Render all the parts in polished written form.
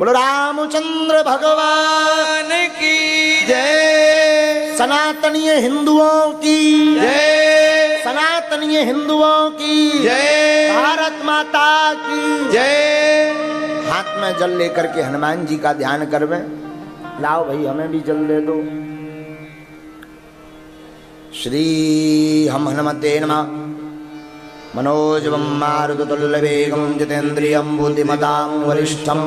बोलो रामचंद्र भगवान की जय। सनातनीय हिंदुओं की जय। सनातनीय हिंदुओं की जय। भारत माता की जय। हाथ में जल लेकर के हनुमान जी का ध्यान करवे। लाओ भाई हमें भी जल दे दो। श्री हम हनुमते नमः। मनोजवं मारुततुल्यवेगं जितेन्द्रियं बुद्धिमतां वरिष्ठं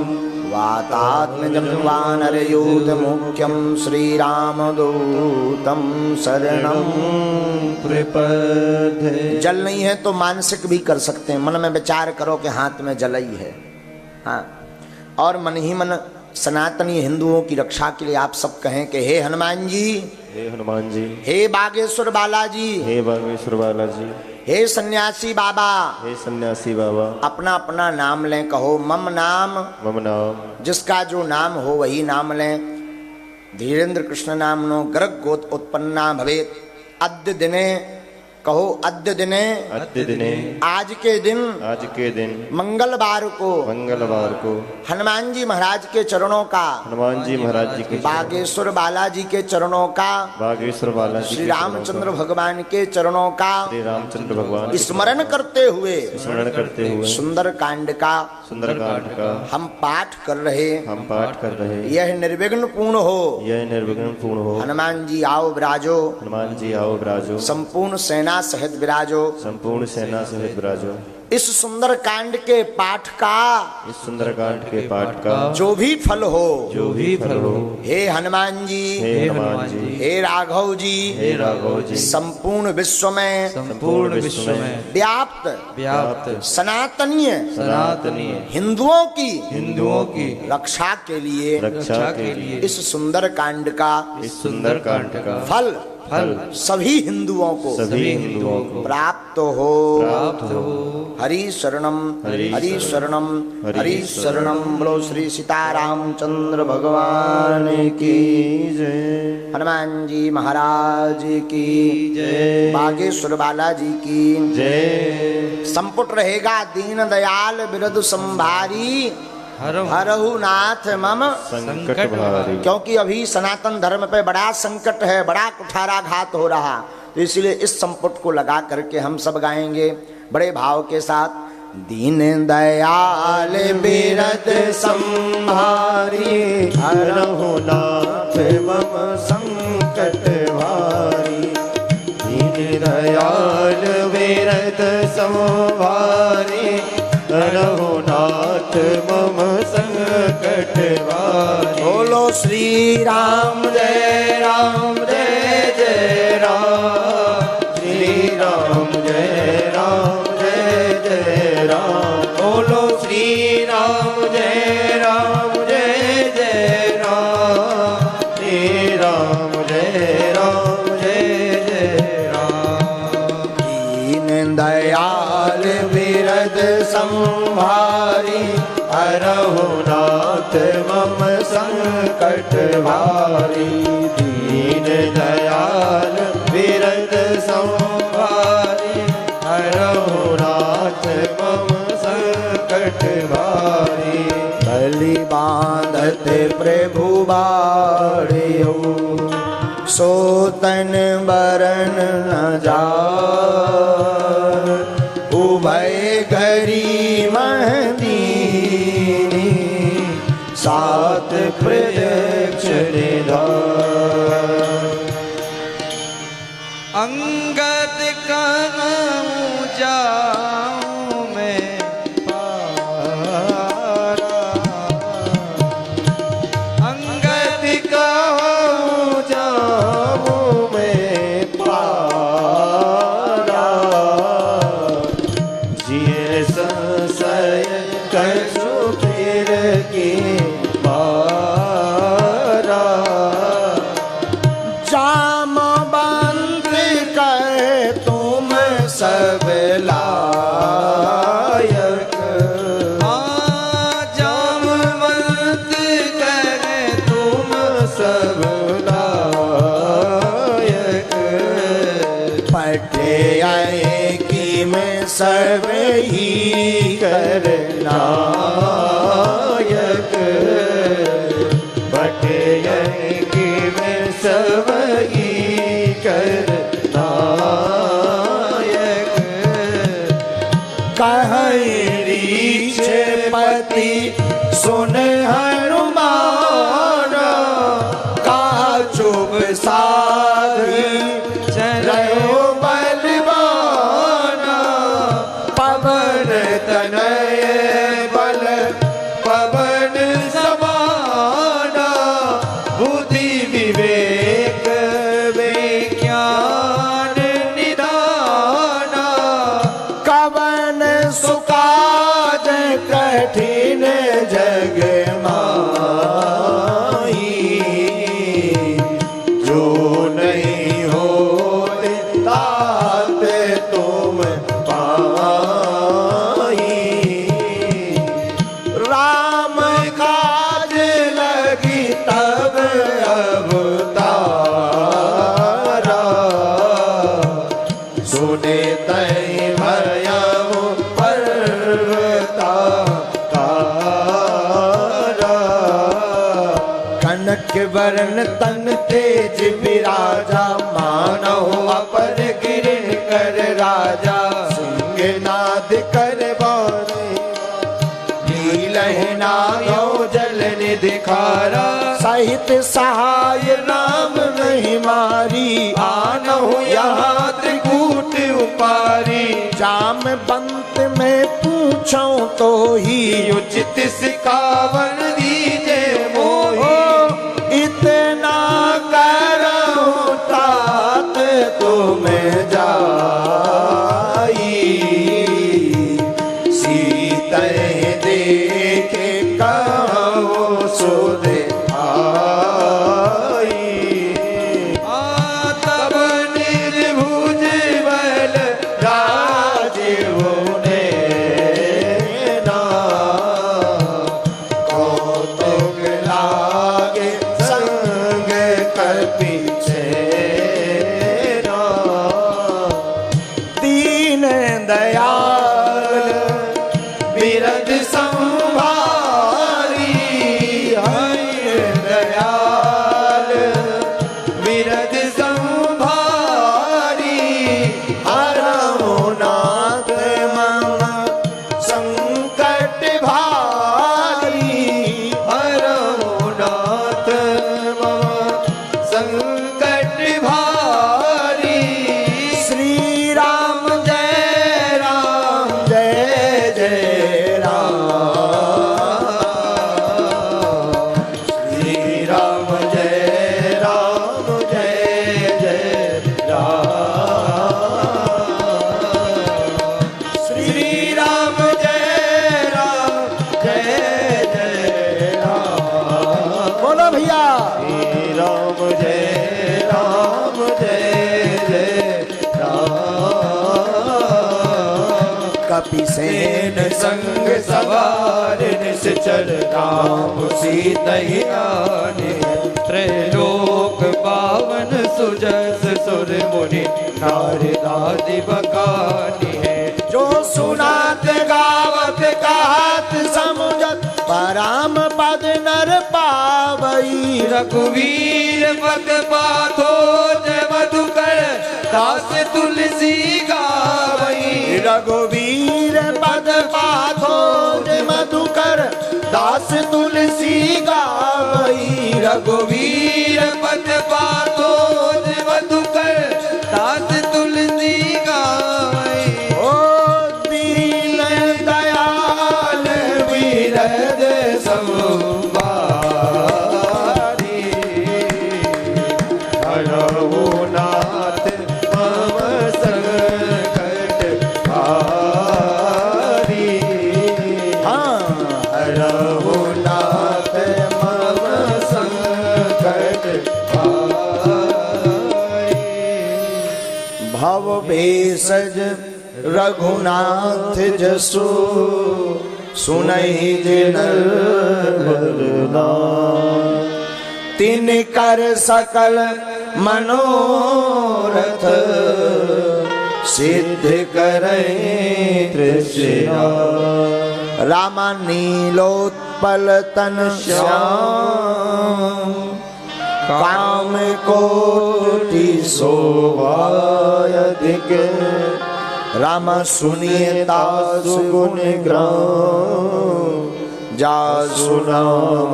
वातात्मजं वानरयूथमुख्यं श्रीरामदूतं शरणं प्रपद्ये। जल नहीं है तो मानसिक भी कर सकते हैं। मन में विचार करो कि हाथ में जल ही है, हाँ, और मन ही मन सनातनी हिंदुओं की रक्षा के लिए आप सब कहें कि हे हनुमान जी, हे हनुमान जी, हे बागेश्वर बालाजी, हे बागेश्वर बालाजी, हे सन्यासी बाबा, हे सन्यासी बाबा। अपना अपना नाम लें। कहो मम नाम, मम नाम, जिसका जो नाम हो वही नाम लें। धीरेन्द्र कृष्ण नामनो गर्ग गोत उत्पन्ना भवेत। अद्य दिने, कहो अद्य दिने, अद्य दिने, आज के दिन, आज के दिन, मंगलवार को, मंगलवार को, हनुमान जी महाराज के चरणों का, हनुमान जी महाराज जी के, बागेश्वर बालाजी के चरणों का, बागेश्वर बालाजी, श्री रामचंद्र भगवान के चरणों का, श्री रामचंद्र भगवान स्मरण करते हुए, स्मरण करते हुए, सुंदर कांड का, सुंदर कांड का हम पाठ कर रहे, हम पाठ कर रहे। यह निर्विघ्न पूर्ण हो, यह निर्विघ्न पूर्ण हो। हनुमान जी आओ विराजो, हनुमान जी आओ विराजो, संपूर्ण सेना सहित विराजो। संपूर्ण सेना सहित विराजो। इस सुंदर कांड के पाठ का, इस सुंदर कांड के पाठ का जो भी फल हो, जो भी फल हो, हे हनुमान जी, हे हनुमान जी, हे राघव जी, हे राघव जी, संपूर्ण विश्व में, संपूर्ण विश्व में व्याप्त सनातनीय हिंदुओं की रक्षा के लिए इस सुंदर कांड का फल सभी हिंदुओं को प्राप्त हो। हरि शरणम हरि शरणम। बोलो श्री सीतारामचंद्र भगवान की जय। हनुमान जी महाराज की जय। बागेश्वर बालाजी की जय। संपुट रहेगा दीन दयाल बिरद संभारी, हरहु नाथ मम संकट भारी। क्योंकि अभी सनातन धर्म पे बड़ा संकट है, बड़ा कुठाराघात हो रहा, तो इसलिए इस संपुट को लगा करके हम सब गाएंगे बड़े भाव के साथ। दीन दयाल बिरद संभारी, हरहु नाथ मम संकट भारी। दीन दयाल बिरद संभारी, हरहु नाथ मम संकट भारी। बोलो श्री राम जय राम जय जय राम, श्री राम जय राम जय जय राम। बोलो श्री राम जय राम जय जय राम, श्री राम जय राम जय जय राम। दीन दयाल बिरद संभारी, हरहु नाथ मम संकट भारी। दीन दयाल बिरद संभारी, हरहु नाथ मम संकट भारी। बलि बांधत प्रभु बाड़ियो, सोतन बरन न जाय। उभय घरी महदीनी, सात प्रदक्षिण धार। अंगद कहूँ जाऊँ मैं पारा, अंगद कहूँ जाऊँ मैं पारा। जिए संशय कछु फिर की मारा। जाम बंद कर तुम सब लायक, जामवंत कर तुम सब लायक। पटे आए कि मैं सब ही कर लायक। सुन हनुमान का चुप साधी रहो बलवान पवन तनय बल पवन समान बुद्धि विवेक विज्ञान निदान कवन सुकाज कठिन जग माही जो नहीं होते तात तुम पाई राम काज लगी तब अवतारा सुने तय भयम पर्वता कनक वरण तन तेज विराजा मानो अपर गिरिन कर राजा सिंहनाद कर बारे नीलहनायो जल निधिखारा सहित सहाय नाम नहीं मारी आनो यहाँ त्रिकूट उपारी जाम बंत में पूछो तो ही उचित सिखावन दीजे मोही इतना करो तात तुम्हें जाई सीते देखे कहो सुधे आई तब निर्भुज बल राजीव ने ना कौतुक लागे संग कर पीछे ना दीन दयाल बिरद संभारी हरि दयाल बिरद संभारी हरहु नाथ मम संकट भारी हरहु नाथ मम संकट भारी श्री राम जय जय राम श्री राम जय राम श्री राम जय राम बोलो भैया श्री राम जय राम कपि सेन संग सवार निश्चर राम सीतहि आने त्रैलोक पावन सुजस सुर मुनि नारदादि बखानी है जो सुनात गावत कहत समुझत पराम पद नर पावई रघुवीर पद पाथो जय मधुकर दास तुलसी गावई रघुवीर पद पाथो जय मधुकर दास तुलसी गावई रघुवीर पद पाथो जय मधुकर दास तुलसी गावई ओ दीन दयाल विरद संवारी हरहु नाथ मम संकट भारी हाँ हरहु नाथ मम संकट भारी भव भेषज रघुनाथ जसु सुनहि जिनर तिन कर सकल मनोरथ सिद्ध करें तृष्णा रामा नीलोत्पल तन श्याम काम कोटि शोभायधिक राम सुनिए तासु गुण ग्राम जासु नाम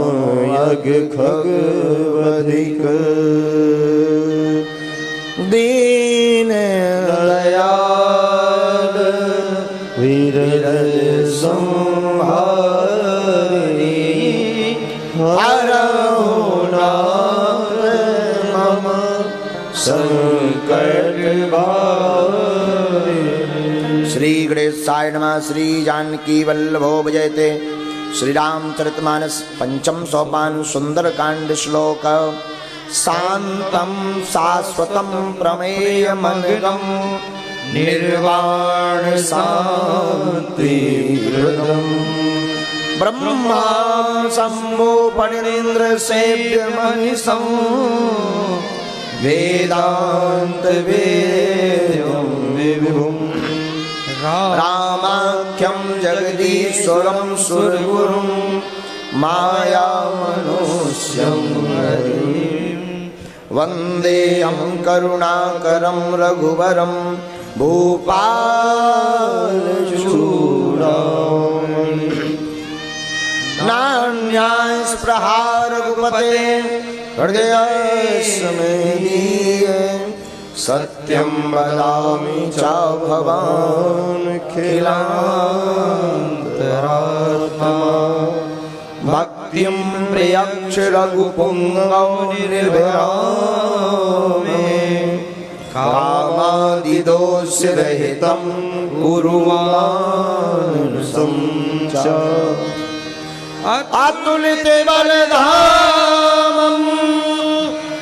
यज्ञ खगवधिक दीन दयाल वीर संहारी हरहु नाथ मम संकट भारी। श्री गणेशाय नमः। श्री जानकी वल्लभो विजयते। श्री रामचरितमानस पंचम सोपान सुंदरकांड श्लोक। शांतं शाश्वतं प्रमेयमनघं निर्वाण शांति हृदम् ब्रह्मा शंभो फणीन्द्र सेव्य मनीषं वेदांत वेद्यं विभुम् रामाख्यं जगदीश्वरं सुरगुरुं मायामनुष्यं हरिं वन्देऽहं करुणाकरं रघुवरं भूपालचूडामणिं। नान्यास्पृहा रघुपते हृदयस्मेदीये सत्यं वदामि च भवान् खिलान्तरात्मा। भक्तिं प्रयच्छ रघुपुङ्गौ निर्भरामे कामादिदोषरहितं कुरु मानसं च। अतुलितबलधामं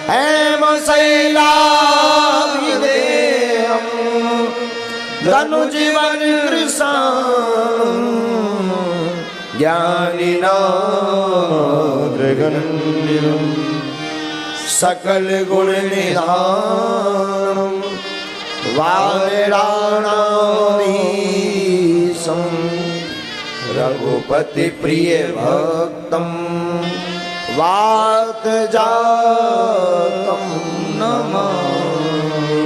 हेमशैलाभिदेहं धनुजीवन कृशां ज्ञानिनामग्रगण्यं सकल गुण निधानं वानराणाधीशं रघुपति प्रिय भक्तं वातजातं नमामि।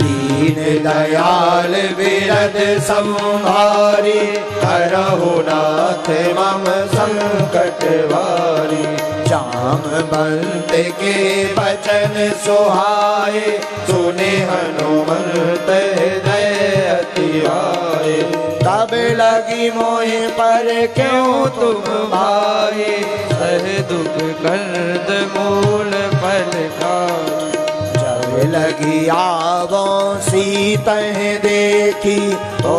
दीन दयाल विरद संहारी हरहु नाथ मम संकट वारी। जामवंत के बचन सुहाए सुने हनुमंत हृदय अति आए। तब लगी मोहि पर क्यों तुम भाई सह दुख कर्द मूल फल खाए। जब लगी आवो सीतह देखी तो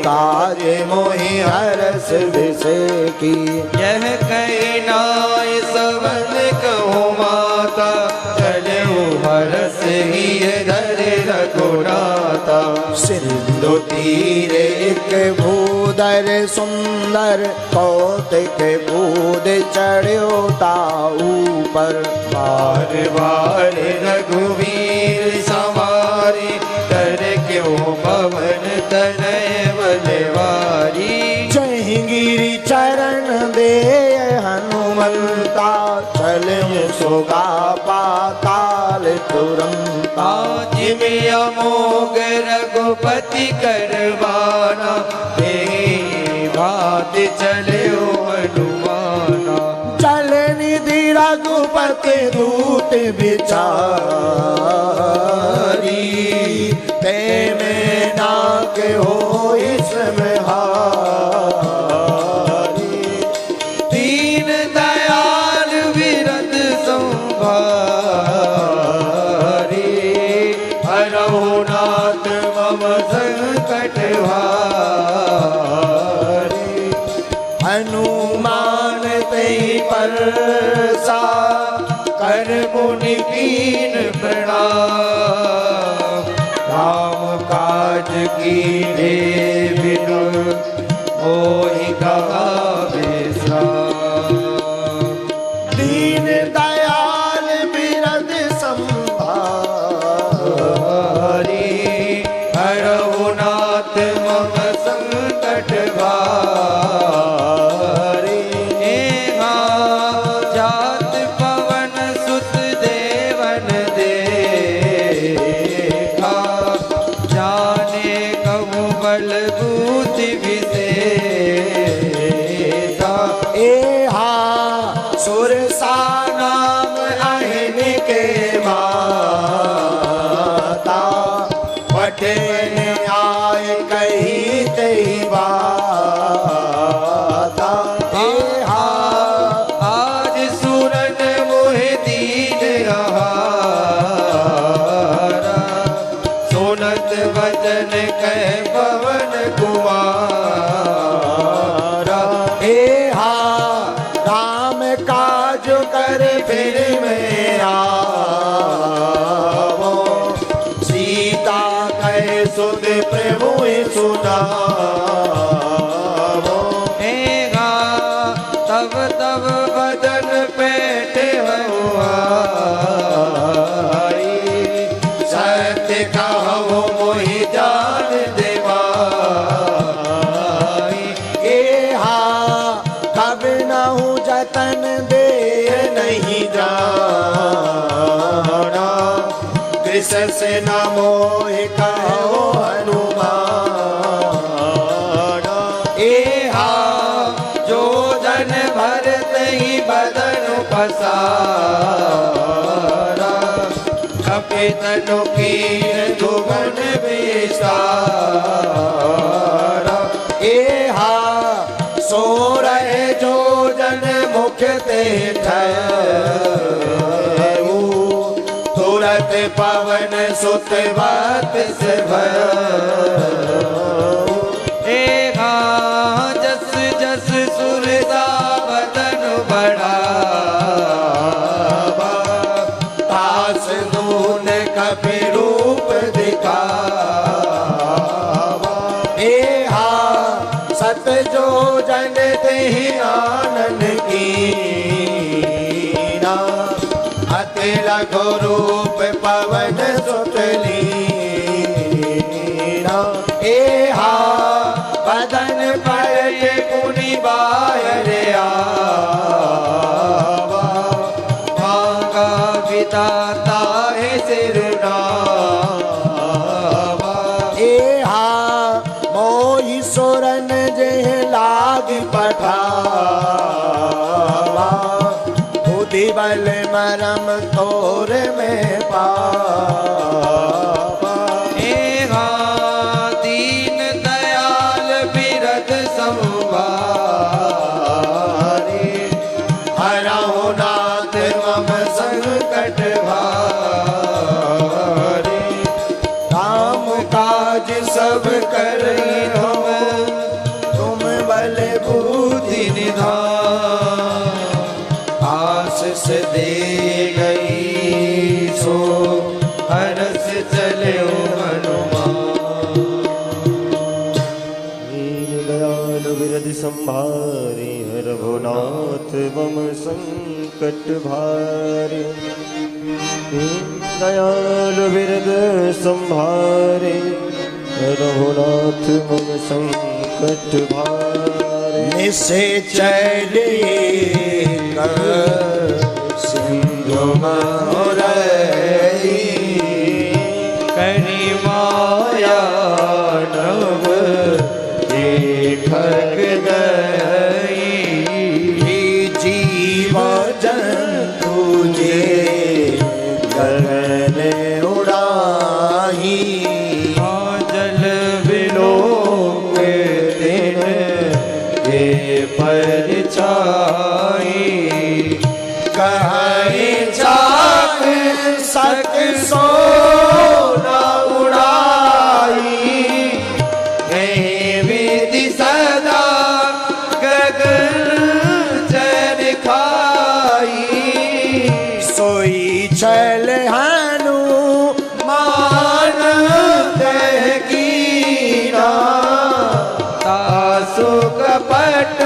काज मोहि हरस विसेखी। यह कही नाय सबन कहूँ माता चलो हरस ही धर रघुनाथा। सिंधु तीर एक भूदर सुंदर कौतिक कूद चढ़्यो ताऊ पर। बार बार रघुवीर सवारी कर क्यों पवन तनय बलवारी। जय गिरि चरण दे हनुमंता चल सोगा पाताल तुरंता। जिमिय मोग रघुपति करवाना हे बात चले हनुमाना। चल निधि रघुपति दूत बिचारी ते में नाक हो इसमें हारी। दीन दयाल विरद संभारी हरहु नाथ मम संकट भारी। हनुमान तेहि परसा कर मुनि कीन प्रणाम। राम काज कीने बिनु मोहि कहा विश्राम। दीन दयाल बिरद संभारी हरहु नाथ मम संकट भारी। जात पवन सुत देवन दे अते आए कही तेरी बात आज सूरन मोहे दीन आहारा सुनत वचन कह पवन कुमारा हे हा राम काज कर फिर मेरा सीता कहे सुध प्रभु सुना तब तब बदन पेट हवाई सत्य कहो मोहि जान देवाई ए हा कब नहु जतन दे नहीं जाना कृष्ण से न मोहि कहो हनुमान ए हा जो जन भरत ही बदन पसारा कपितनु कीन दुगन विस्तारा ए हा सो रहे जो जन मुख ते ठहू तुरत पवन सुत बात से भयऊ जस जस सुरता बदन बढ़ावा तास दून कपि रूप दिखावा ए हा सत जो जन ते आनंद कीना अति लघु रूप पवन सुत लीना ए हा बदन पर पुनि बाहर आवा मांगा विदाता है सिरनावा ए हा मोहि सोरन जे लाग पठावा बुद्धि बल मरम तोर में पावा दीन दयाल बिरद संवारे हरहु नाथ मम संकट भारे राम काज सब करी हम तुम बल बुद्धि निधान आशीष दे गई सो हरस चले हनुमान दीन दयाल बिरद संभारे रघुनाथ मम संकट भारे दीन दयाल बिरद संभारे रघुनाथ मम संकट भारे निश्चले सिंधु मरई करी माया नव देखक गई जीव जंतु जे गगन उड़ाही जल बिलो के दिन ये परछाई कहे चाक सक सो न उड़ाई कहीं विधि सदा गगन चर खाई सोई चल हनु मान दह कीना तासु कपट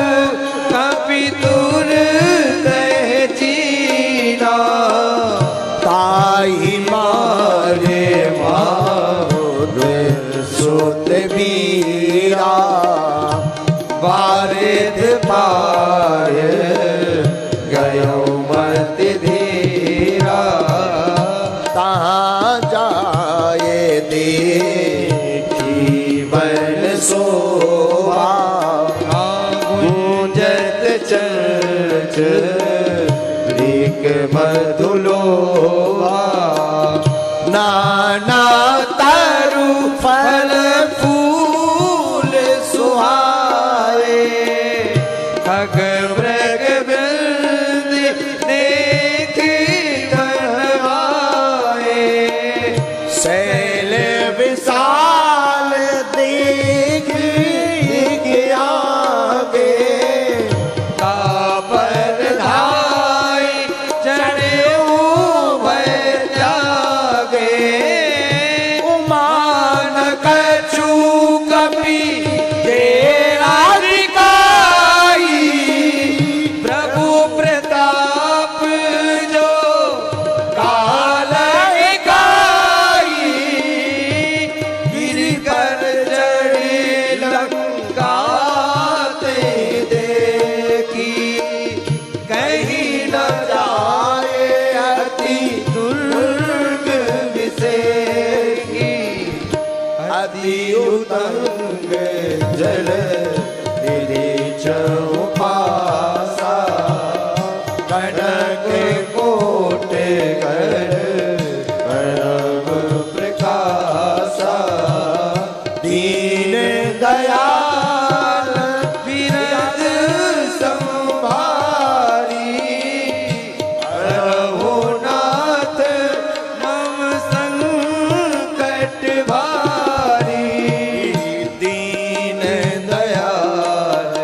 कपितुर दह चीना ताई मारे माहुर सुत बीरा वारिद पार गयो मत धीरा तहाँ जाए देखी बन सोवा गूंजत चर्च ऋक मधुलोवा नाना तारू कछु कपि राधिकाई प्रभु प्रताप जो काल गाई गिरकर चढ़े लंका ते देखी कहीं न जाए अति दुर्ग विषेकी अति उतंग जल निधि चौपासा कनक कोट कर परम प्रकाशा दीन दयाल विरद संभारी रघुनाथ मम संकट भारी दीन दयाल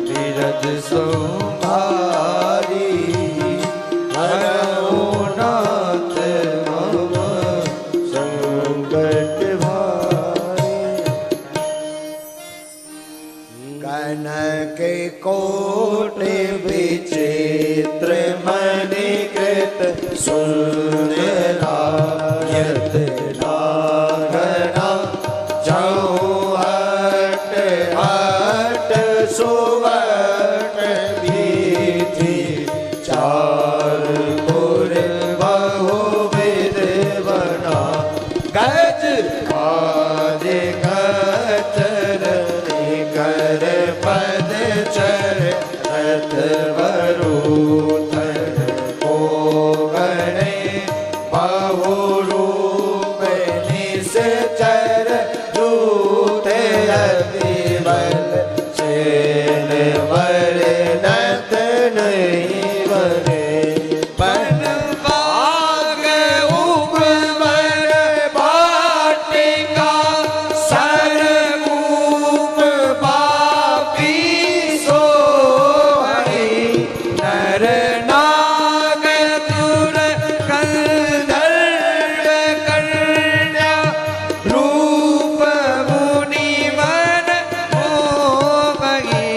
विरद संभारी रघुनाथ मम संकट भारी कनक कोट विचित्र मणिकृत सुंदरायत नागना चौहट हट सुवर्ण वीथि चार पुर बहुविध बना गज आज गचर कर पद चर रथ वरूथन को गणे बहुरूप निश्चर दूते अति बल चैन वर्णत नहीं बने बन बाग उपवन वाटिका सरगूप पापी सोहरी नर नाग तुर कंधर्व कन्या रूप मुनि मन मोहगी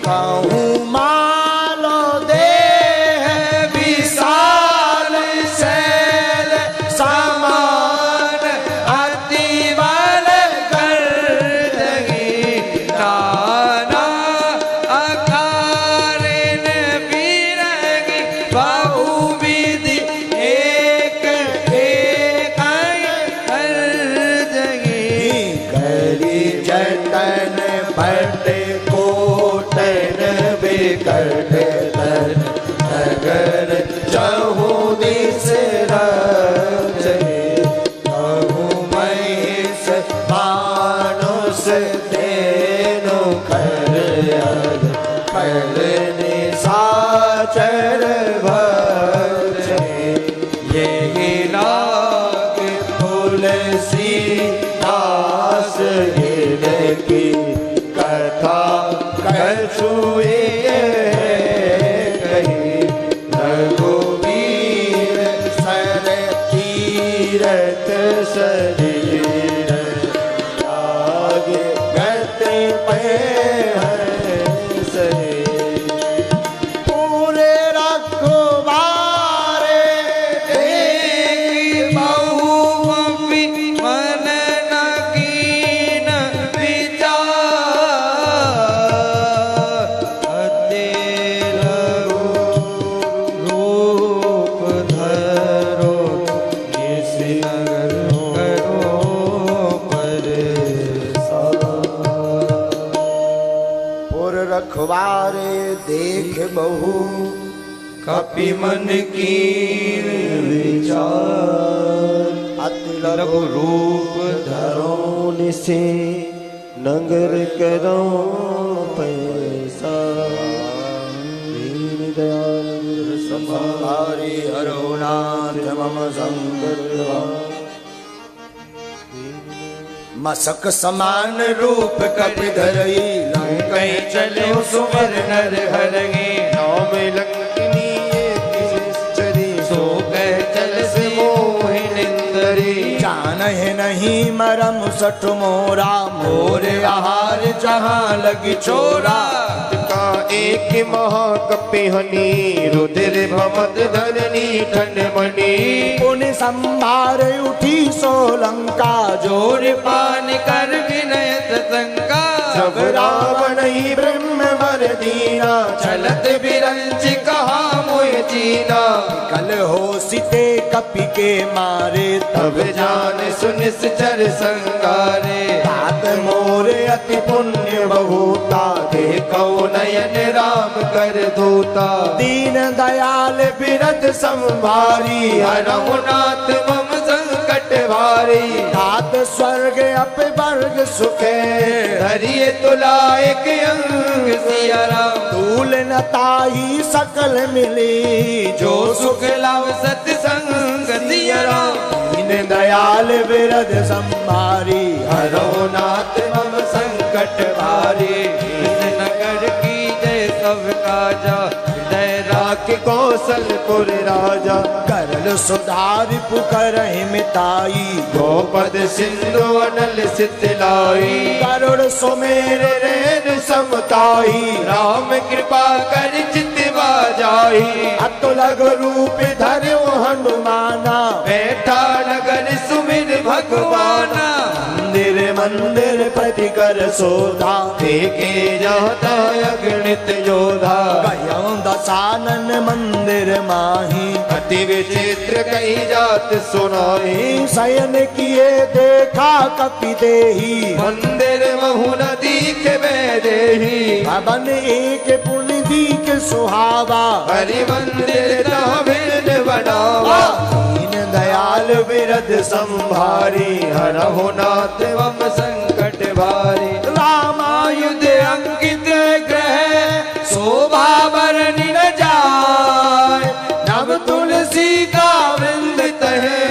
कहूँ मालो देह विशाल शैल समान अति बल गर्दगी नाना अकारिन बिरगी बहुविधि एक एक हर जगी करी जतन भट कोटन बिकट तन नगर चहु दिस रचने कहु महेश मानुष तेनु कर फल निसाचर भजने यही लाग तुलसी दास गिर की कथा कछुए कही रघुवीर सर तीरथ शरीर लाग गति पे हंसने पूरे रखवारे एक बहुमपि मन न कीन विचार अति लघु रूप धरो निस नगर करो पुर रखवारे देख बहु कपि मन कीन विचार अति लघु रूप धरो से नगर करो पैसा दीन दयाल संभारी हरुणाथ मम संकर मसक समान रूप कपि धरई कहीं चले सुमर नर हरगे नाम लंकिनी चरी सो कह चल से मोहिनिंदरी जानहि नहीं नहीं मरम सठ मोरा मोर आहार जहाँ लगी छोरा का एक महाकपिहनी रुधिर भमद धरनी ठंडमणि पुण्य संभार उठी सोलंका जोर पान कर विनयत शंका जब रावण ही ब्रह्म वर दीना चलत बिरंच कहा मोय जीना कल हो सीते कपि के मारे तब जान सुन चर संगारे तात मोर अति पुण्य बहुता देखो नयन राम कर धोता दीन दयाल बिरद संभारी रघुनाथ मम संकट भारी तात स्वर्ग अप वर्ग सुखे धरिए तुला एक अंग सिया राम धूल न ताही सकल मिली जो सुख लाभ सत्संग सिया राम दीन दयाल बिरद संभारी हरनाथ मम संकट भारी इस नगर की जय सब काजा हृदय राख कौशलपुर राजा करल सुधार पुकर मिताई गोपद सिंधु अनल सितलाई करुण सुमेर रेन समताई राम कृपा कर चितवा जाई अतुलग रूप धर्यो हनुमाना बैठा नगर सुमिर भगवाना मंदिर मंदिर प्रति कर सोधा देखे जाता अगणित योधा कयं दशानन मंदिर माही अति विचित्र कही जात सुनाई शयन किए देखा कपि देही मंदिर महु नदी के देही भवन एक पुण्य दीक सुहावा हरि मंदिर तहबिन बनावा दीन दयाल बिरद संभारी हरहु नाथ वम संकट भारी रामायुध अंकित ग्रह शोभा बरनि न जाय नव तुलसी का वृंद तहे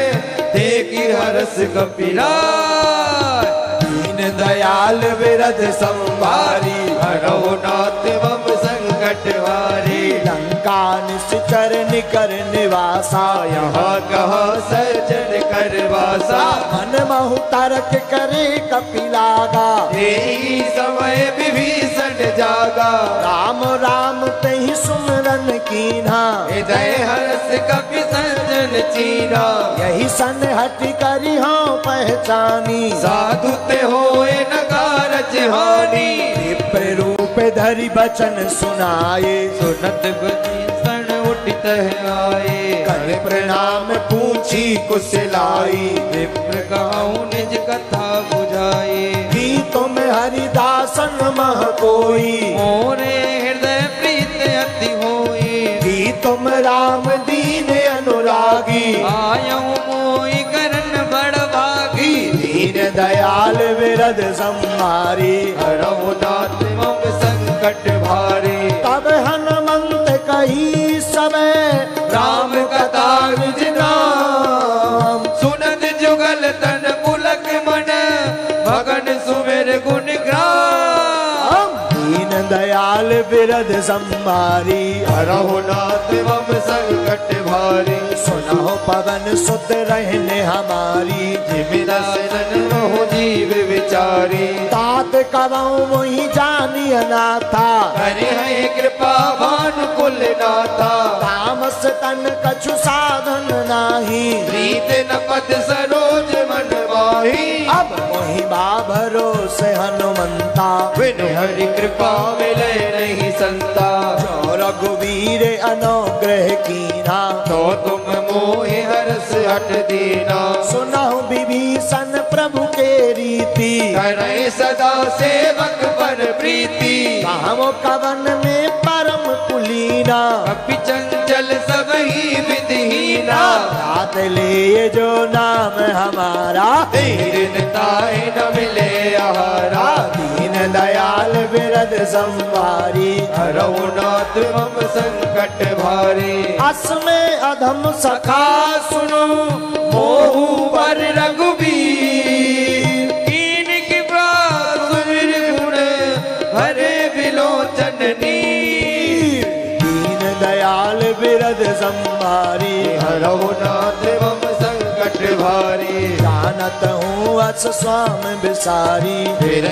देखी हरस कपिलाय दीन दयाल बिरद संभारी हरहु नाथ वम संकट भारी लंका निश्चर निकर निवासा यहाँ कहा सज्जन कर वासा मन महु तरक करे कपिलागा यही समय विभीषण जागा राम राम तहि सुमरन कीन्हा हृदय हर्ष कपि सज्जन चीना यही सन हट करी हाँ पहचानी साधु ते होए नकारज हानि विप्र रूप धरि बचन सुनाए सुनत विभीषण उठित आए कर प्रणाम पूछी कुशलाई विप्र कहूँ निज कथा बुझाई भी तुम हरिदासन मह कोई मोरे हृदय प्रीत अति होई भी तुम राम दीन अनुरागी आयऊ मोई करन बड़ भागी दीन दयाल विरद संहारी रघुनाथ मम संकट भारी तब हनुमंत कही समय राम कथा निज नाम सुनत जुगल तन पुलक मन भगन सुमेर गुण ग्राम दीन दयाल बिरद संहारी रघुनाथ मम संकट भारी सुनो पवन सुत रहने हमारी जिमि दशरथ हो जीव विचारी तात कवौ मोहि जानी अनाथा हरि है कृपा भानुकुल नाथा तामस तन कछु साधन नाही प्रीत न पद सरोज मन माही अब मोहि बा भरोसे हनुमंता बिनु हरि कृपा मिले नहीं संता जो रघुवीर अनुग्रह कीना तो तुम मोहि हरस हट दीना सुनहु विभीषण प्रभु के रीति करे सदा सेवक पर प्रीति हम कवन में परम कुलीना कपि चंचल सब ही विधिहीना याद ले जो नाम हमारा धीर ताहि न मिले आहारा दीन दयाल बिरद संवारी रघुनाथ मम संकट भारी असमें अधम सखा सुनो मोहु पर रघुबीर कीन की सुमिर गुण हरे विलोचन नीर दीन दयाल बिरद संवारी रघुनाथ मम संकट भारी जानत हूँ अस स्वामी बिसारी फिर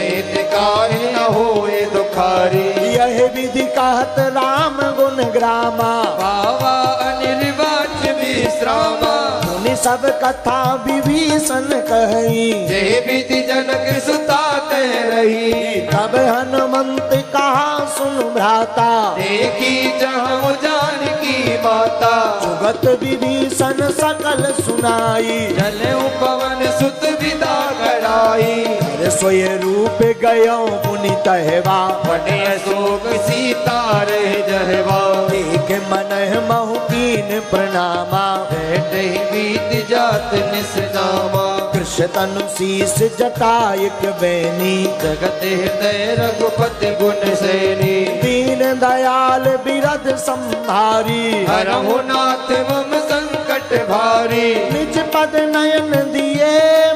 काहे न होए दुखारी यह विधि कहत राम गुण ग्रामा बाबा अनिर्वाच विश्रामा मुनि सब कथा विभीषण कही जे विधि जनक सुता तह रही तब हनुमंत कहा सुन भ्राता देखी जहाँ जानकी माता जुगत विभीषण सकल सुनाई चले पवन सुत विदा कराई अरे सोय रूप गयो मुनि तहवा बने अशोक सीता रह जहवा देख मन महु कीन प्रणामा बैठ ही बीत जात निसनामा कृष्ण तनु शीस जटायक बैनी जगत हृदय रघुपति गुण सैनी दीन दयाल बिरद संभारी हरहु नाथ मम संकट भारी निज पद नयन दिए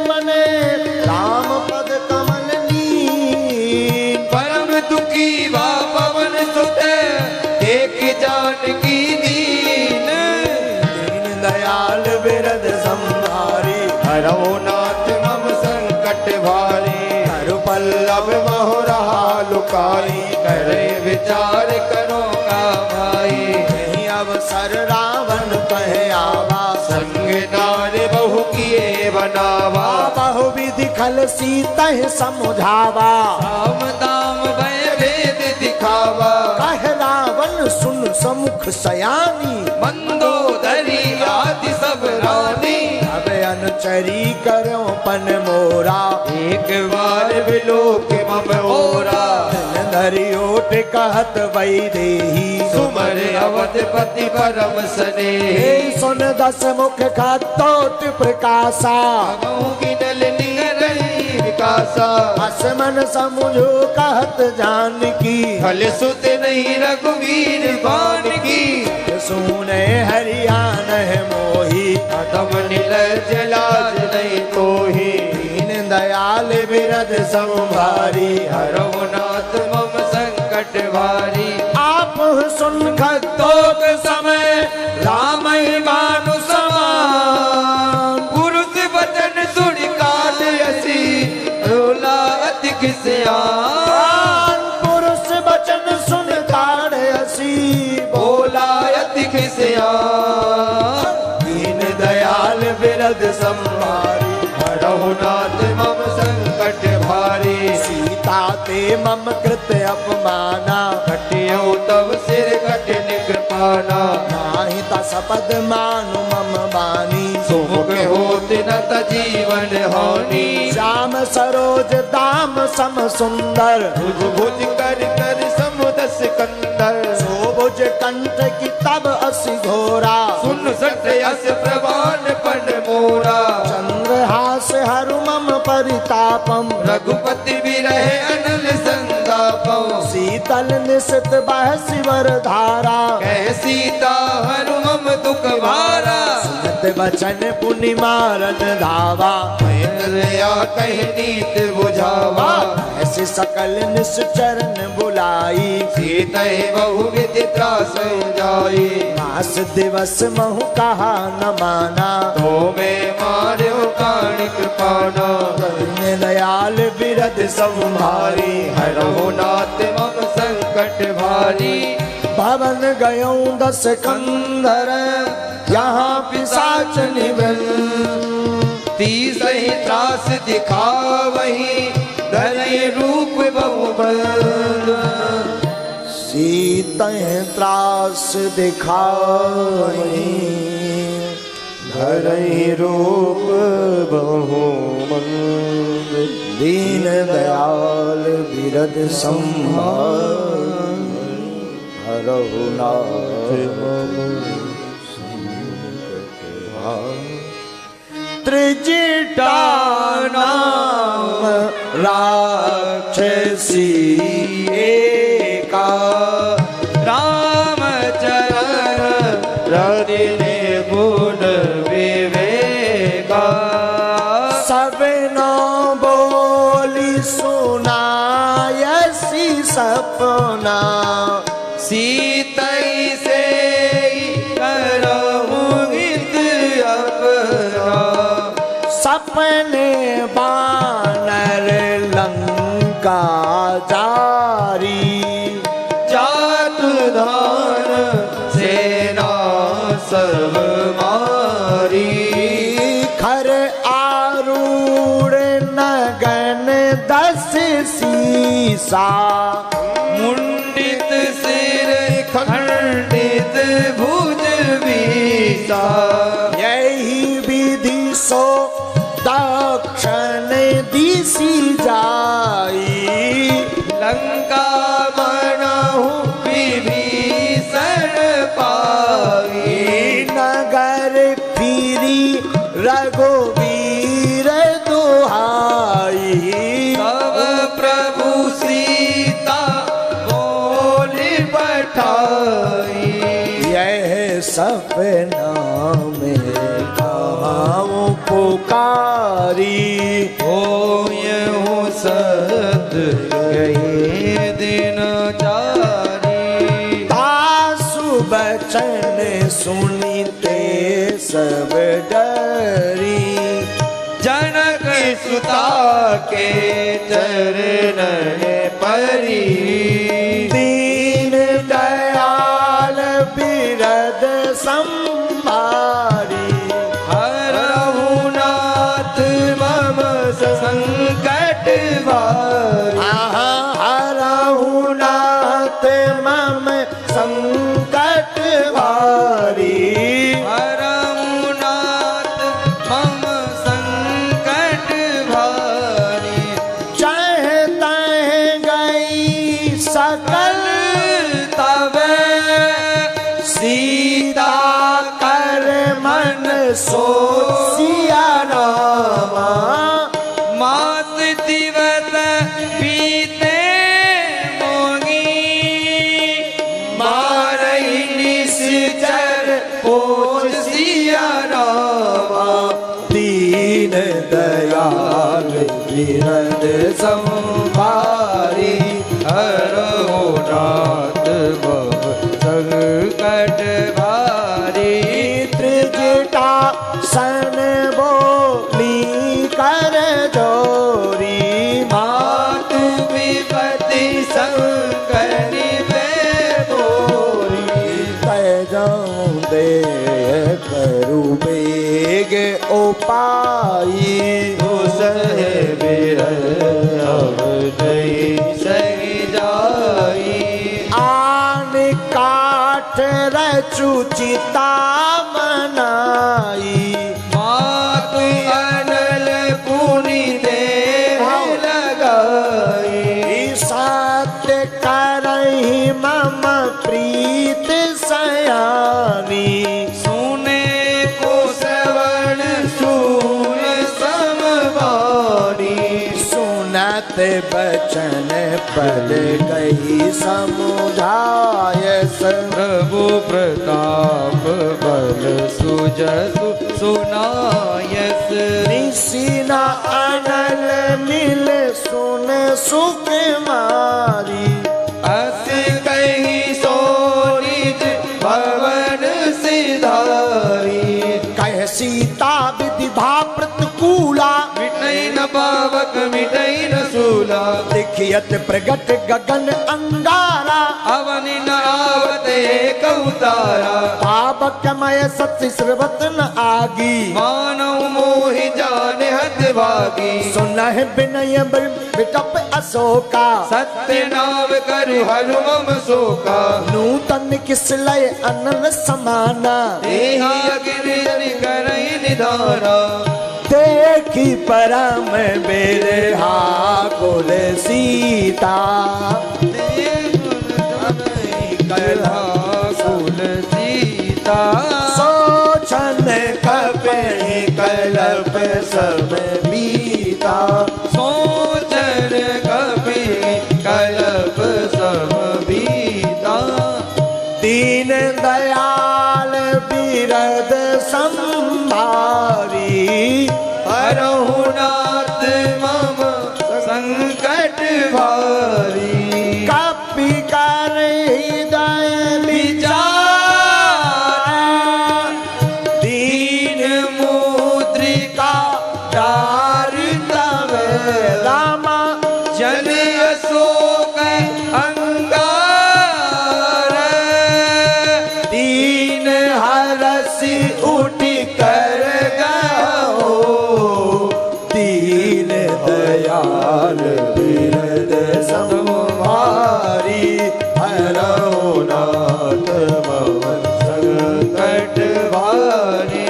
मने राम पद कमल नीन परम दुखी बा पवन सुत देख जानकी दीन दीन दयाल बिरद संभारी हरहु नाथ मम संकट भारी हरु पल्लव महु रहा लुकाई करे विचार करो का भाई नहीं अवसर रावण कहे आवा संग नारे बहु किए बनावा बहु विधि खल सीता समझावा राम दाम भय भेद दिखावा कह रावण सुन समुख सयानी मंदोदरी आदि सब रानी अब अनुचरी करो पन मोरा एक बार विलोक मम ओरा धरि ओट कहत वही देही सुमर अवधपति परम सने हे सुन दस मुख खतोट प्रकाशा कहूँ गिनल निगरई विकासा असमन समुझो कहत जानकी फल सुत नहीं रघुवीर बान की सुने हरियाण मोही तम नीलज लाज नहीं तो ही दीन दयाल बिरद संभारी हरहु नाथ मम संकट भारी आप सुन खतोक समय राम मानु समान पुरुष वचन सुन काट असी रोला अधिक सियान पुरुष वचन सुन ताड़ असी बोला अधिक सियान दीन दयाल बिरद संभारी हरहु नाथ मम संकट भारी सीता ते मम कृत अपमाना कटियो तब सिर कठिन कृपाना नाही तसपद मानु मम बानी सुमुख होत न त जीवन हानि श्याम सरोज दाम सम सुंदर भुज भुज कर कर समुदस कंदर सोभुज कंठ की तब असि घोरा सुन सट यस प्रवान पन मोरा चंद्रहास हरु मम परितापम रघुपति विरह अनल संतापम शीतल निशित बह शिवर धारा कह सीता हरु मम दुख भारा सुनत बचन पुनि मारन धावा या कह नीत बुझावा ऐसे सकल निश्चरण बुलाई सीता बहु विधि त्रास जाई मास दिवस महु कहा न माना तो मैं मार्यो काणिक पाना दीन दयाल बिरद संभारी हरहु नाथ मम संकट भारी भवन गयो दस कंधर यहाँ पिशाच निबन तीस ही त्रास दिखावही धरय रूप बहुबल सीता त्रास दिखावही धरई रूप बहुमन दीन दयाल बिरद संभार हरहु त्रिजटा नाम राक्षसी एका राम चरण रतिने गुण विवेका सब नो बोली सुनायसी सपना सीतई से करहु हित अपना का जारी जात धान सेना सब मारी खर आरूढ़ नगन 10 सीसा मुंडित सिर खंडित भुज बीसा यही विधि सो दक्षिण दिशि जाई लंका बनाहु विभीषण पाई नगर फिरी रघुवीर दुहाई तब प्रभु सीता बोली पठाई यह सपना में गाँव पुकारी हो यूं सत गए दिन चारी दासु बचन सुनते सब डरी जनक सुता के चरण परी दीन दयाल बिरद संभारी हरहु नाथ मम संकट भारी आहा हरहु नाथ मम संकट भारी हरहु नाथ मम संकट भारी चाहे तह गई सकल तबे सीता कर मन सो सिया रामा मात दिवस बीते मोगी मारई निश्चर पोष सिया रामा दीन दयाल बिरद संभारी हरहु नाथ मम संकट भारी त्रिजटा सन बोली कर जोरी मातु विपति संकनि में बोरी तय जाऊं दे करू बेग उपाई सहे बिरह नहीं सही जाई आन काठ रचुचिता मनाई मातु अनल पुनि दे लगाई सत्य करहि मम प्रीत सयानी सुने को श्रवण सून समवाणी सुनत बचन पद गई समुझायस प्रभु प्रताप बल सुजसु सुनायस निशिना अनल मिल सुन सुख मारी अस कही सो निज भवन सिधारी कह सीता विधि भा प्रतिकूला मिटई न पावक मिटई न सूला लिखियत प्रगट गगन अंगारा अवनि न आवत एक उतारा पावकमय सत्य श्रवत न आगी मानव मोहि जाने हत भागी सुनह विनय बिटप अशोका सत्य नाम करु हरु मम शोका नूतन किसलय अनल समाना देहि अग्नि जनि करई निधारा देखी परम बेरहा कुल सीता कला कुल सीता सोचन कपे कल्प सब बीता सोचन कपि कल्प सब बीता दीन दयाल बिरद संभारी हरहु नाथ मम संकट भारी कपि कर हृदय विचार दीन मुद्रिका डार तब रामा जन दयाल बिरद संभारी हरहु नाथ मम संकट भारी।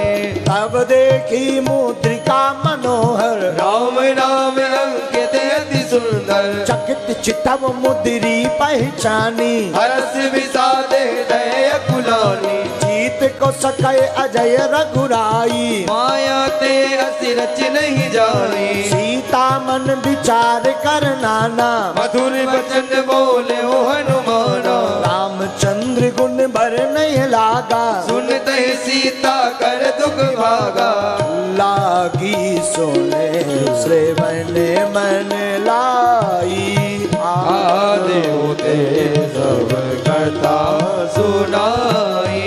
तब देखी मुद्रिका मनोहर राम नाम अंकित अति सुंदर चकित चितव मुद्री पहचानी हर्ष विषाद हृदय कुलानी जीत को सकै अजय रघुराई माया ते असिरच नहीं जानी सीता मन विचार कर नाना मधुर वचन बोले ओ हनुमाना रामचंद्र गुण बर नहीं लागा सुनते सीता कर दुख भागा लागी सोने श्रवण मन लाई आदेवते सब कथा सुनाई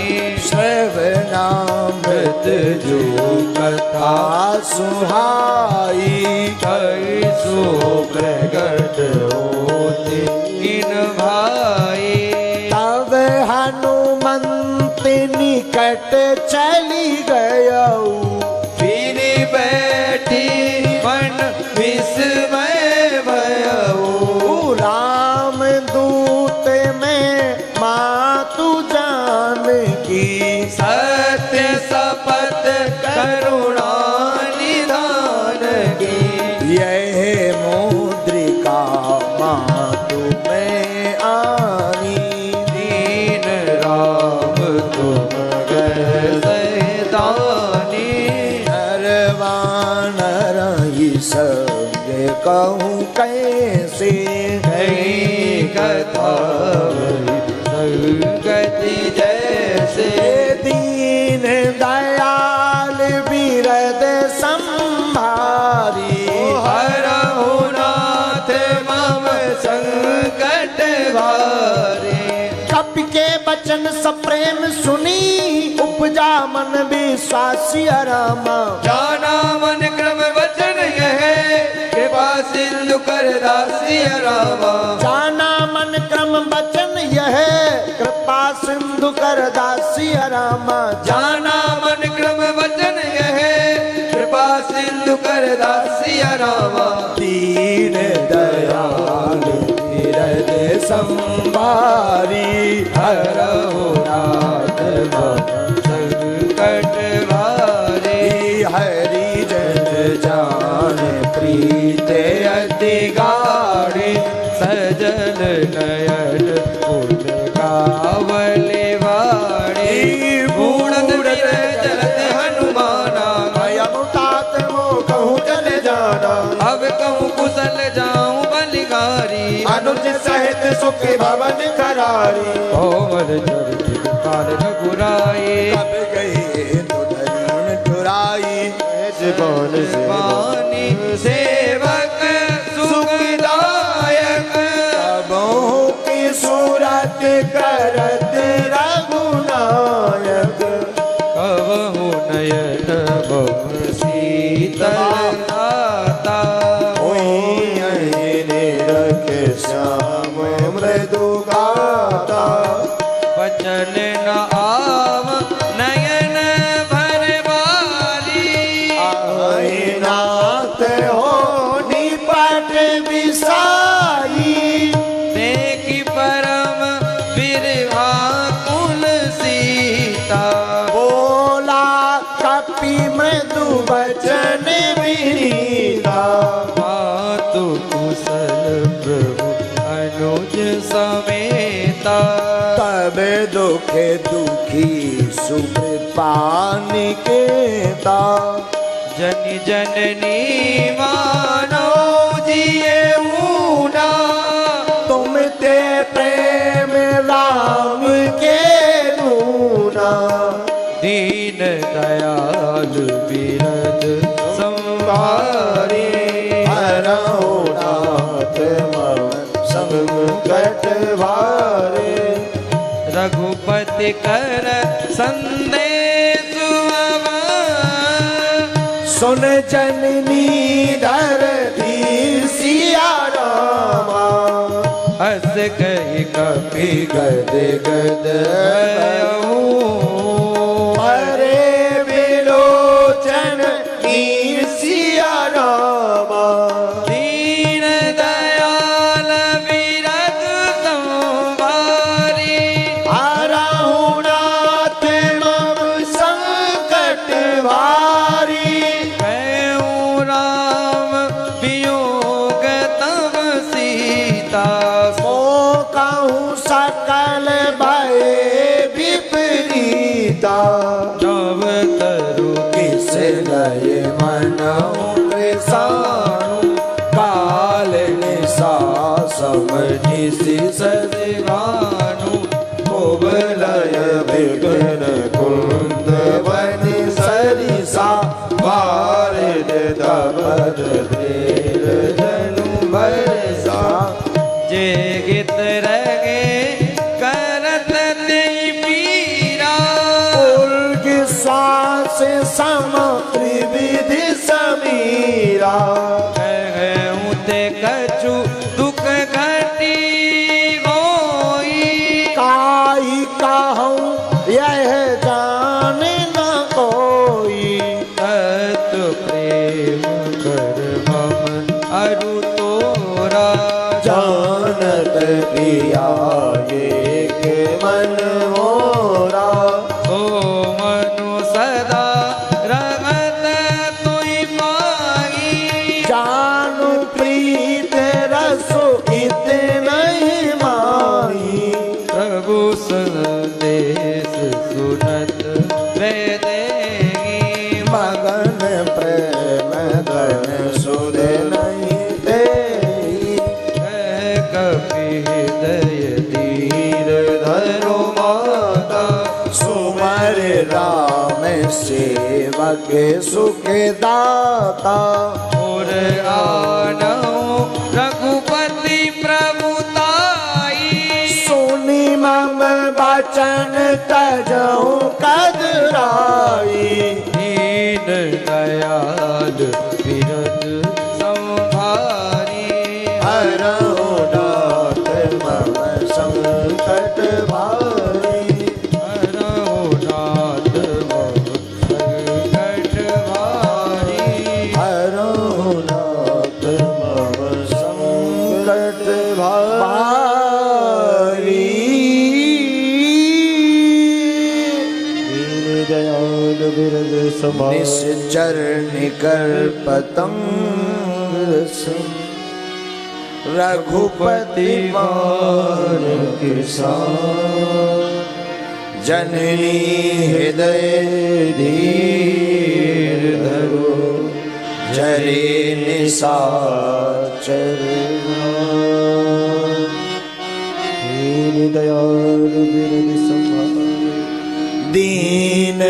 श्रवणामृत जो कथा सुहाई कैसो प्रगट होते इन भाई तब हनुमंत निकट चली गयऊ फिर बैठी मन विस्मय भयऊ राम दूत में मातु जान की सत्य शपथ करुणा निधान की यह मुद्रिका मातु में आनी दीन राम तुम गए सैतानी नरवानर ही संग कहूँ कैसे कहीं कथा गति जैसे दीन दयाल बिरद संभारी हरहु नाथ मम संकट भारी कपि के बचन सप्रेम सुनी उपजा मन विश्वासी रामा जाना मन क्रम वचन यह कृपा सिंधु कर दासी रामा जाना मन क्रम बचन यह कृपा सिंधु कर दासी रामा जाना मन क्रम वचन यह कृपा सिंधु कर दासी रामा दीन दयाल बिरद संभारी हरहु नाथ मम संकट भारी हरि जन जान प्रीत अति गाढ़ी सजल नयन फूल कावली वाड़ी बूढ़ चलत हनुमाना अमुतात मो कहूँ चल जाना अब कहूँ कुशल जाऊं बलिहारी अनुज सहित सुख भवन करारी कोमल चरित काल रघुराई कब गए तो धरीन ठुराई जीवन से पानी सेवक सुखदायक सबों की सूरत करत रघुनायक कबहु नयन बहु शीतल आता रखे श्याम मृदु गाता वचन न आव नयन भर बारी नाथ हो निपट विसाई देखी परम बिरहा कुल सीता बोला कपि मृदु वचन विनीता मातु कुशल प्रभु अनुज समेता तब दुख दुखी सुकृपा निकेता जन जननी मानो जिए ऊना तुम ते प्रेम राम के नूना दीन दयाल बिरद संभारी हरहु नाथ मम संकट भारे रघुपति कर संदेश सुन जननी धरती सिया रामा हस कही कपि गद गद भयऊ अरे बिलोचन सिया रामा दीन सीता कहूँ सकल भय विपरीता नव तरु किस लय मनऊ कृषाणु काल निशा समनिशि सदिवानु कुबलय विघ्न कुंद वन सरिसा भारत दबद देर धनु भरसा जे गीत रगे करत नहीं पीरा उर्ग श्वास सम त्रिविधि समीरा उते कछु दुख घटी होई काई कहूँ यह जान न कोई तत् प्रेम कर मम अरु तोरा जानत प्रिया ये के मन मोरा ओ मनु सदा रमत तुई पाई जानु प्रीत रसो इत नहीं माही प्रभु संदेश सुनत वेदेगी मगन प्रेम धन सुध नहीं दे कपि हृदय धीर धरो माता सुमर राम सेवक सुख दाता और आनौ रघुपति प्रभुताई सुनी मम बचन तजऊ कदराई दीन दयाल बिरद संभारी हरहु नाथ मम संकट भारी हरहु नाथ मम संकट भारी हरहु नाथ मम संकट भारी दीन दयाल बिरद समाई निश्चर निकर पतंग रघुपति मान किसान जननी हृदय धीर धरो जरे निशाचर दीन दयाल बिरद समाई दीन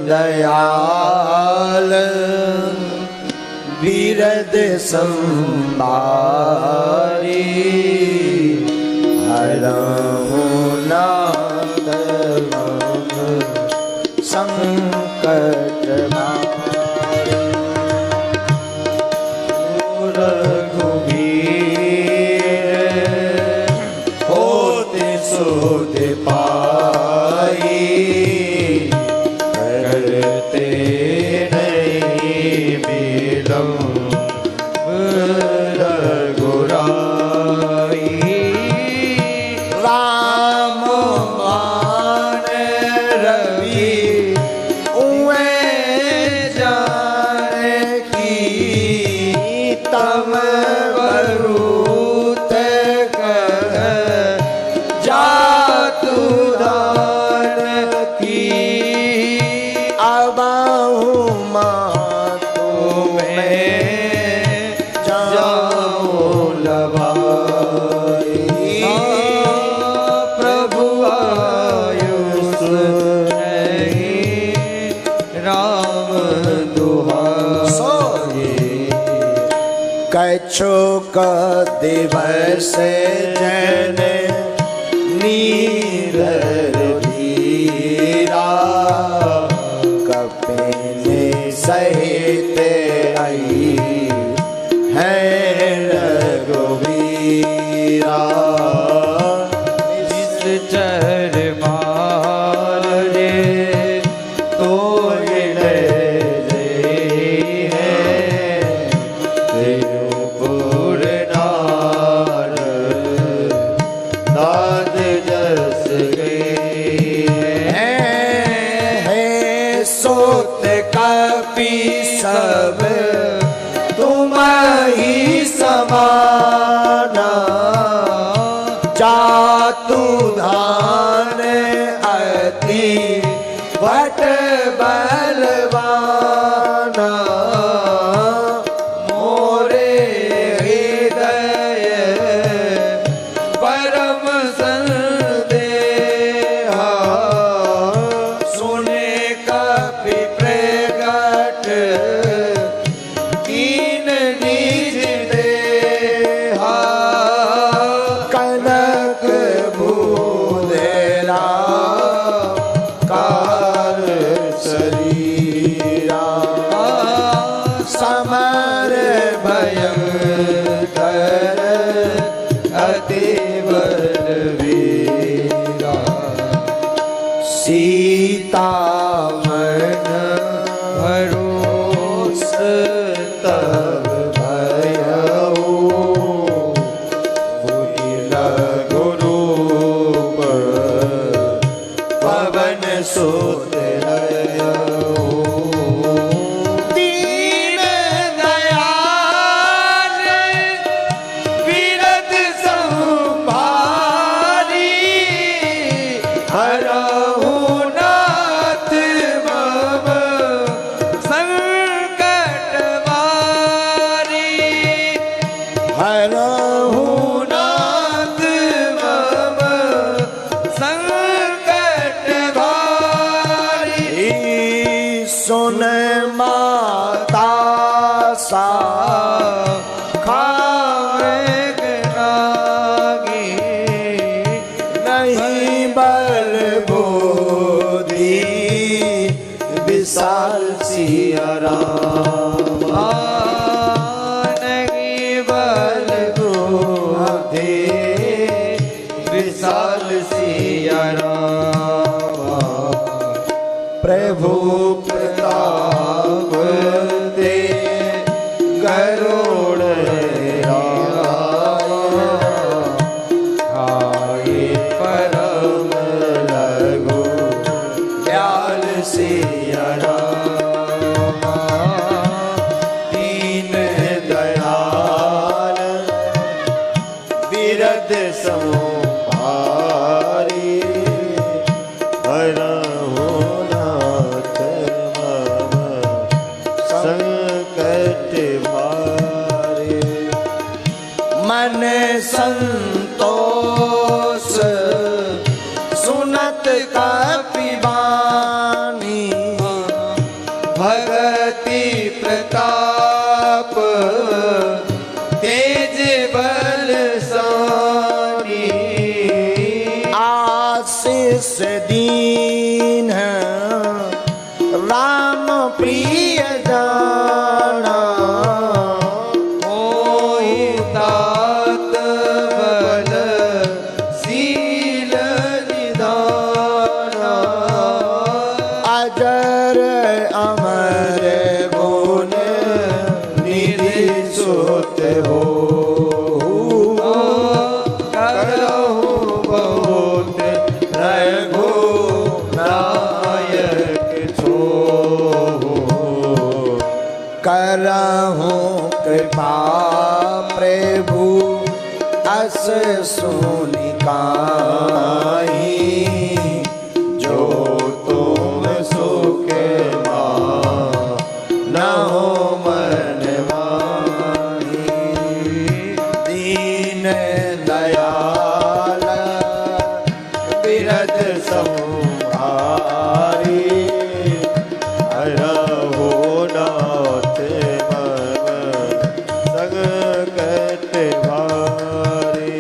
दयाल बिरद संभारी हरहु नाथ मम संकट भारी रघुवीर होते सोध पाई करते नहीं विलम्ब रघुराई राम मान रवि उए जानकी तम वरुत कह जातु दान की अबाहु मातु में जाओ लभाई प्रभु आयुष नहीं राम दुहाई कछु का दिवस जन नीर धीरा कपिने सहित आई है रघुवीरा चर मारे तो तिरुपुर नार नाद जस है सोत कपि सब तुम ही समाना हरहु नाथ मम संकट भारी। सुन माता सा नहीं बल बोधी विशाल सिया राम। नहीं बल बोधे विशाल सिया राम। प्रभु प्रताप दे गरुड़ आए परम लघु दयाल सिया राम। दीन दयाल बिरद संहारी हरहु नाथ मम संकट भारी। मन संतोष सुनत कपिवानी भगति प्रताप तेज बल सानी। आशीष दीन राम प्रिय जाना। मोहि तात बल शील निदाना। अजर अमर गुण निधि सुत हो। करहु बहुत रघु नायक छो। करहु कृपा प्रभु अस सुनिकाई। जो तुम सुख न हो मन माही। दीन दयाल बिरद संहारी हरहु नाथ मम संकट भारी।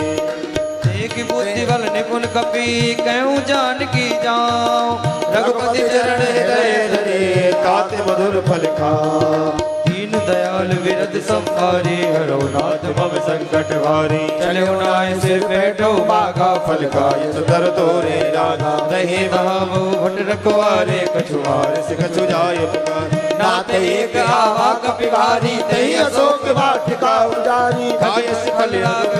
एक बुद्धि बल निपुण कपि कहूँ जान की जाऊं। रघुपति चरण गए धरे काते मधुर फल खा। दीन दयाल विरद संभारी हरो नाथ मम संकट भारी। चले नाय सिर बैठो बाघा फल खाय सुधर तोरे राधा। नहीं बहावो भट रखवारे कछुआर से कछु जाय पुकार। नाते एक आवा कपि भारी तही अशोक वाटिका उजारी। खाय सिफल राग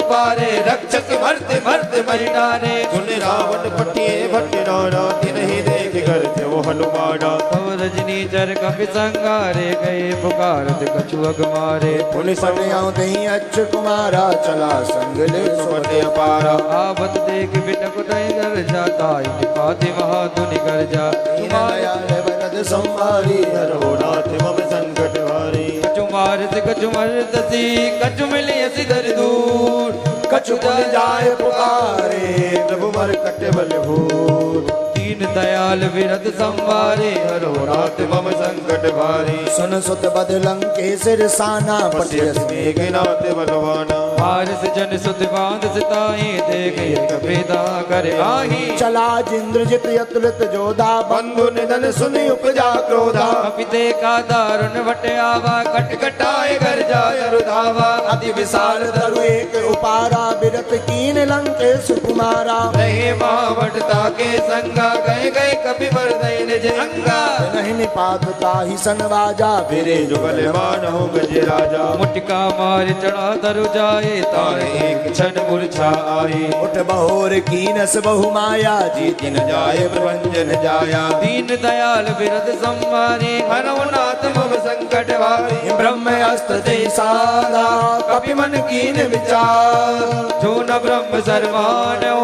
उपारे रक्षक मरते मरते मरि डारे। सुन रावण पटिए भट्ट नाना तिन्हि देख कर वो हनुमाना। तव रजनी चर कपि संगारे गए पुकारत कछु अग मारे। पुनि समयां दही अच्छ कुमारा चला संग ले सुमति अपारा। आवत देख बिटक दई दर जाता निपाति महाधुनि कर जा। दयाल वरद संभारी हरो नाथ मम संकट भारी। कछु मारत कछु मरतसी कछु मिली सिधर दूर। कछु पुन जाय पुकारे प्रभु मर कट बल भूर। दीन दयाल विरद संवारे हरो नाथ मम संकट भारी। सुन सुत बद लंकेसर साना पटियस मेघनाथ बलवाना। पारस जन सुत बांध सिताई देख एक भेदा कर आही। चला जिंद्रजित अतुलित जोधा बंधु निधन सुनि उपजा क्रोधा। पिते का दारुण भट आवा कट कटाए घर जाय रुधावा। अति विशाल तरु एक उपारा बिरत कीन लंकेश कुमारा। रहे महावटता के संगा गए गए कपि बरदई निज अंगा। नहीं निपातता ही सनवाजा फिरे जुगल मान हो गज राजा। मुटका मार चढ़ा तरु जाए तारे एक क्षण मूर्छा आई। उठ बहोर कीनस बहु माया जीति न जाए प्रभंजन जाया। दीन दयाल बिरद संवारे हरो नाथ मम संकट भारी ब्रह्म अस्त्र ते साधा कपि मन कीन विचार जो न ब्रह्म सर्वानो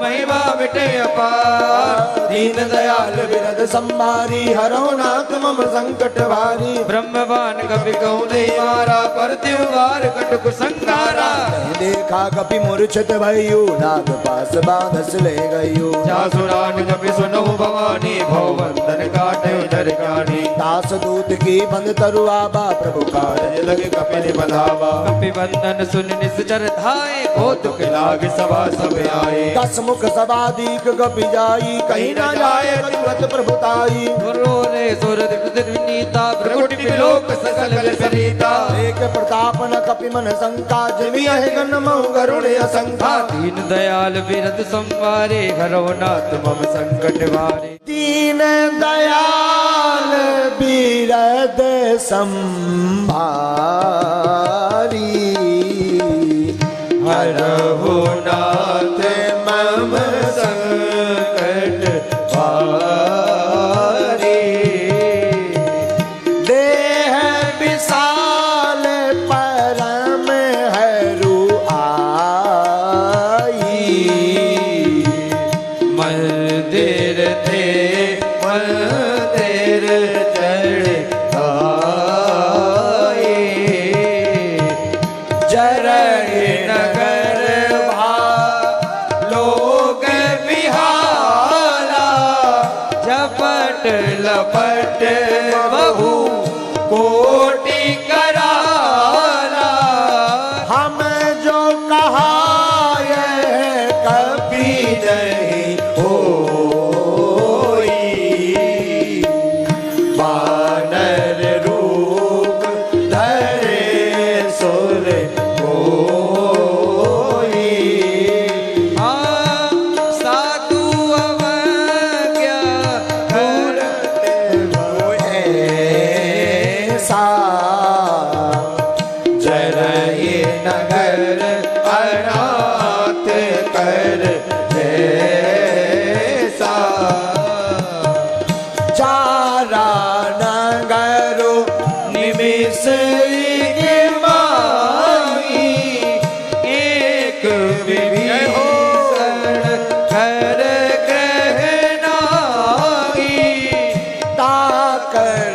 महिमा मिटे अपार दीन दयाल विरद संभारी हरो नाथ मम संकट भारी ब्रह्मवान कपि कहूँ नहीं मारा पर त्योहार कटुक संगारा देखा कपि मूर्छित भयु नाग पास बांधस ले गयु जासुरान कपि सुनो भवानी भवबंधन काटे दरकानी दास दूत की बंद तरुआबा प्रभु कारज लगे कपिल बधावा कपि बंधन सुन निश्चर धाये कौतुक लाग सभा सब आए दस मुख सबादीक कपि जाई कहीं न जाए तुरत प्रभुताई गुरु रे सुर विनीता प्रकुटि विलोक सकल सरिता एक प्रताप न कपि मन शंका जिमि है गण महु गरुड़ असंखा दीन दयाल विरद संवारे हरो नाथ मम संकट वारे दीन दयाल बिरद संभारी हरहु नाथ मम संकट वारे देह विशाल परम हरू आई मंदिर थे मंदिर चढ़ आए जरहि नगर लोग बिहाला झपट लपट बहु कोटि कराला हम जो कहा यह कभी नहीं होई बानर रूप धरे सुर कोई साधु अवज्ञा ऐसा जरहि नगर अनाथ कर ऐसा चारा नगरो निमिष की माही एक विभीषण कर ग्रह नाही ताकर